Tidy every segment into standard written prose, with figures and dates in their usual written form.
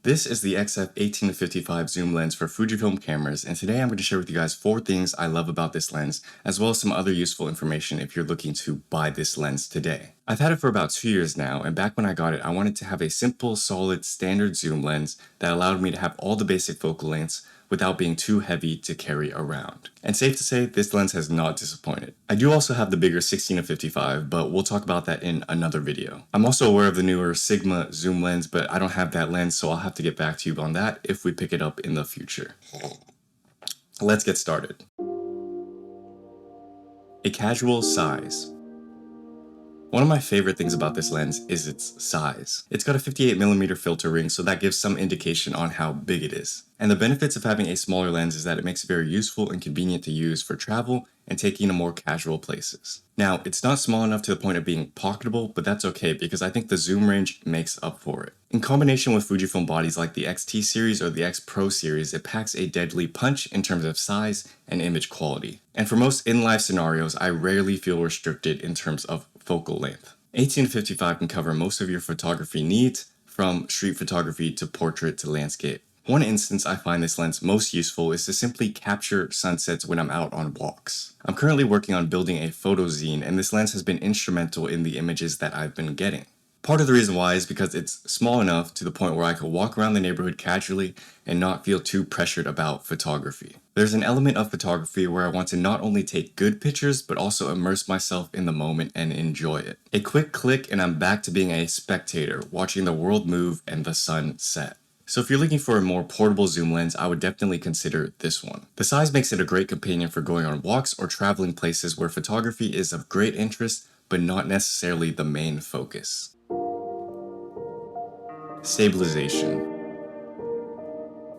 This is the XF18-55 zoom lens for Fujifilm cameras, and today I'm going to share with you guys 4 things I love about this lens, as well as some other useful information if you're looking to buy this lens today. I've had it for about 2 years now, and back when I got it, I wanted to have a simple, solid, standard zoom lens that allowed me to have all the basic focal lengths without being too heavy to carry around. And safe to say, this lens has not disappointed. I do also have the bigger 16-55, but we'll talk about that in another video. I'm also aware of the newer Sigma zoom lens, but I don't have that lens, so I'll have to get back to you on that if we pick it up in the future. Let's get started. A casual size. One of my favorite things about this lens is its size. It's got a 58mm filter ring, so that gives some indication on how big it is. And the benefits of having a smaller lens is that it makes it very useful and convenient to use for travel and taking to more casual places. Now, it's not small enough to the point of being pocketable, but that's okay because I think the zoom range makes up for it. In combination with Fujifilm bodies like the XT series or the X Pro series, it packs a deadly punch in terms of size and image quality. And for most in-life scenarios, I rarely feel restricted in terms of focal length. 18-55 can cover most of your photography needs, from street photography to portrait to landscape. One instance I find this lens most useful is to simply capture sunsets when I'm out on walks. I'm currently working on building a photo zine, and this lens has been instrumental in the images that I've been getting. Part of the reason why is because it's small enough to the point where I could walk around the neighborhood casually and not feel too pressured about photography. There's an element of photography where I want to not only take good pictures, but also immerse myself in the moment and enjoy it. A quick click and I'm back to being a spectator, watching the world move and the sun set. So if you're looking for a more portable zoom lens, I would definitely consider this one. The size makes it a great companion for going on walks or traveling places where photography is of great interest, but not necessarily the main focus. Stabilization.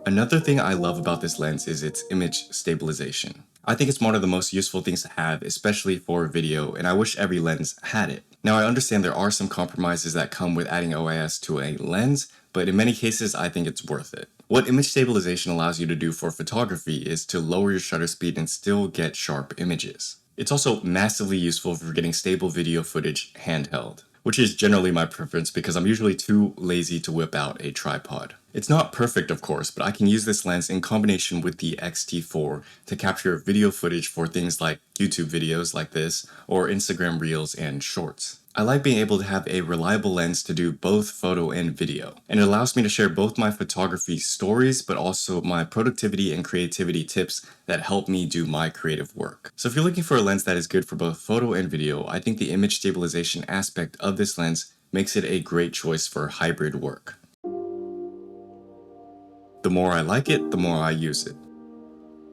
Another thing I love about this lens is its image stabilization. I think it's one of the most useful things to have, especially for video, and I wish every lens had it. Now I understand there are some compromises that come with adding OIS to a lens, but in many cases I think it's worth it. What image stabilization allows you to do for photography is to lower your shutter speed and still get sharp images. It's also massively useful for getting stable video footage handheld, which is generally my preference because I'm usually too lazy to whip out a tripod. It's not perfect, of course, but I can use this lens in combination with the X-T4 to capture video footage for things like YouTube videos like this, or Instagram Reels and Shorts. I like being able to have a reliable lens to do both photo and video, and it allows me to share both my photography stories, but also my productivity and creativity tips that help me do my creative work. So if you're looking for a lens that is good for both photo and video, I think the image stabilization aspect of this lens makes it a great choice for hybrid work. The more I like it, the more I use it.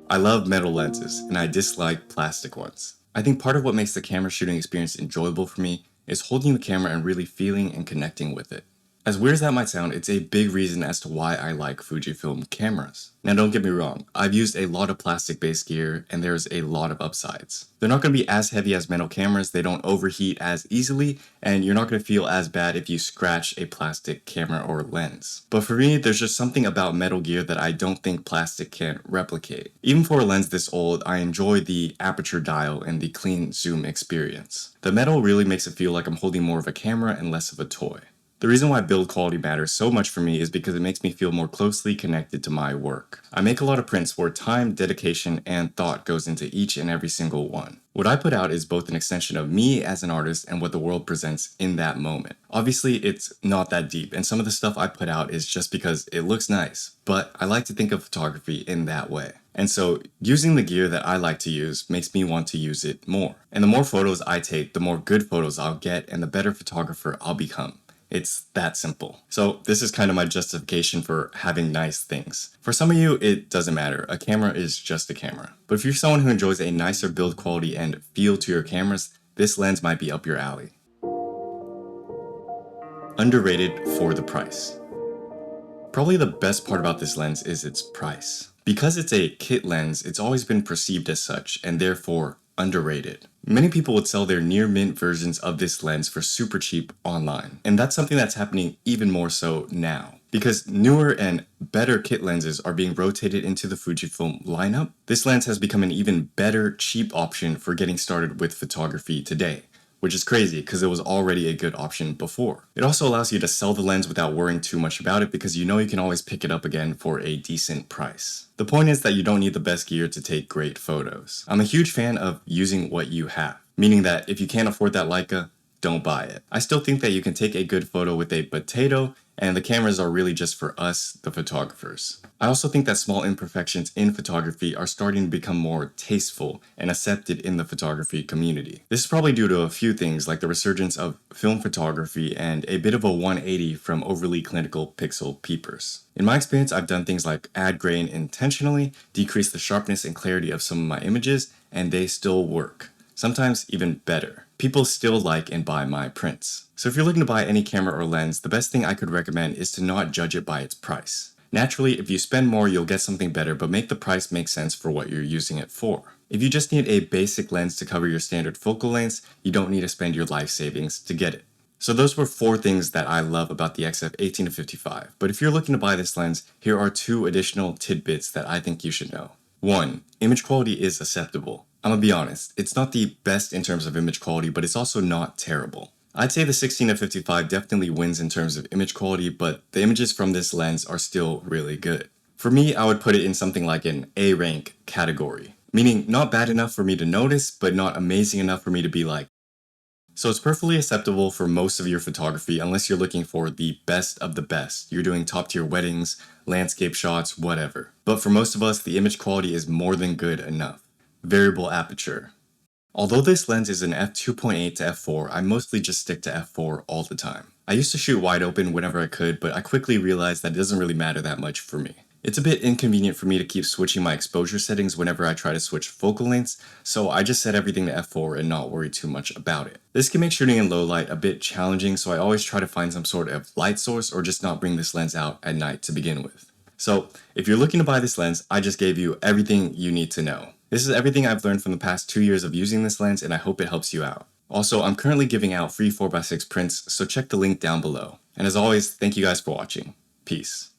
I love metal lenses, and I dislike plastic ones. I think part of what makes the camera shooting experience enjoyable for me is holding the camera and really feeling and connecting with it. As weird as that might sound, it's a big reason as to why I like Fujifilm cameras. Now don't get me wrong, I've used a lot of plastic-based gear and there's a lot of upsides. They're not going to be as heavy as metal cameras, they don't overheat as easily, and you're not going to feel as bad if you scratch a plastic camera or lens. But for me, there's just something about metal gear that I don't think plastic can replicate. Even for a lens this old, I enjoy the aperture dial and the clean zoom experience. The metal really makes it feel like I'm holding more of a camera and less of a toy. The reason why build quality matters so much for me is because it makes me feel more closely connected to my work. I make a lot of prints where time, dedication, and thought goes into each and every single one. What I put out is both an extension of me as an artist and what the world presents in that moment. Obviously, it's not that deep, and some of the stuff I put out is just because it looks nice, but I like to think of photography in that way. And so, using the gear that I like to use makes me want to use it more. And the more photos I take, the more good photos I'll get, and the better photographer I'll become. It's that simple. So this is kind of my justification for having nice things. For some of you, it doesn't matter. A camera is just a camera. But if you're someone who enjoys a nicer build quality and feel to your cameras, this lens might be up your alley. Underrated for the price. Probably the best part about this lens is its price. Because it's a kit lens, it's always been perceived as such, and therefore underrated. Many people would sell their near mint versions of this lens for super cheap online, and that's something that's happening even more so now. Because newer and better kit lenses are being rotated into the Fujifilm lineup, this lens has become an even better cheap option for getting started with photography today. which is crazy because it was already a good option before. It also allows you to sell the lens without worrying too much about it because you know you can always pick it up again for a decent price. The point is that you don't need the best gear to take great photos. I'm a huge fan of using what you have, meaning that if you can't afford that Leica, don't buy it. I still think that you can take a good photo with a potato, and the cameras are really just for us, the photographers. I also think that small imperfections in photography are starting to become more tasteful and accepted in the photography community. This is probably due to a few things like the resurgence of film photography and a bit of a 180 from overly clinical pixel peepers. In my experience, I've done things like add grain intentionally, decrease the sharpness and clarity of some of my images, and they still work. Sometimes even better. People still like and buy my prints. So if you're looking to buy any camera or lens, the best thing I could recommend is to not judge it by its price. Naturally, if you spend more, you'll get something better, but make the price make sense for what you're using it for. If you just need a basic lens to cover your standard focal lengths, you don't need to spend your life savings to get it. So those were 4 things that I love about the XF18-55. But if you're looking to buy this lens, here are 2 additional tidbits that I think you should know. 1. Image quality is acceptable. I'm gonna be honest, it's not the best in terms of image quality, but it's also not terrible. I'd say the 16-55 definitely wins in terms of image quality, but the images from this lens are still really good. For me, I would put it in something like an A rank category, meaning not bad enough for me to notice, but not amazing enough for me to be like. So it's perfectly acceptable for most of your photography unless you're looking for the best of the best. You're doing top tier weddings, landscape shots, whatever. But for most of us, the image quality is more than good enough. Variable aperture. Although this lens is an f2.8 to f4, I mostly just stick to f4 all the time. I used to shoot wide open whenever I could, but I quickly realized that it doesn't really matter that much for me. It's a bit inconvenient for me to keep switching my exposure settings whenever I try to switch focal lengths, so I just set everything to f4 and not worry too much about it. This can make shooting in low light a bit challenging, so I always try to find some sort of light source or just not bring this lens out at night to begin with. So, if you're looking to buy this lens, I just gave you everything you need to know. This is everything I've learned from the past 2 years of using this lens, and I hope it helps you out. Also, I'm currently giving out free 4x6 prints, so check the link down below. And as always, thank you guys for watching. Peace.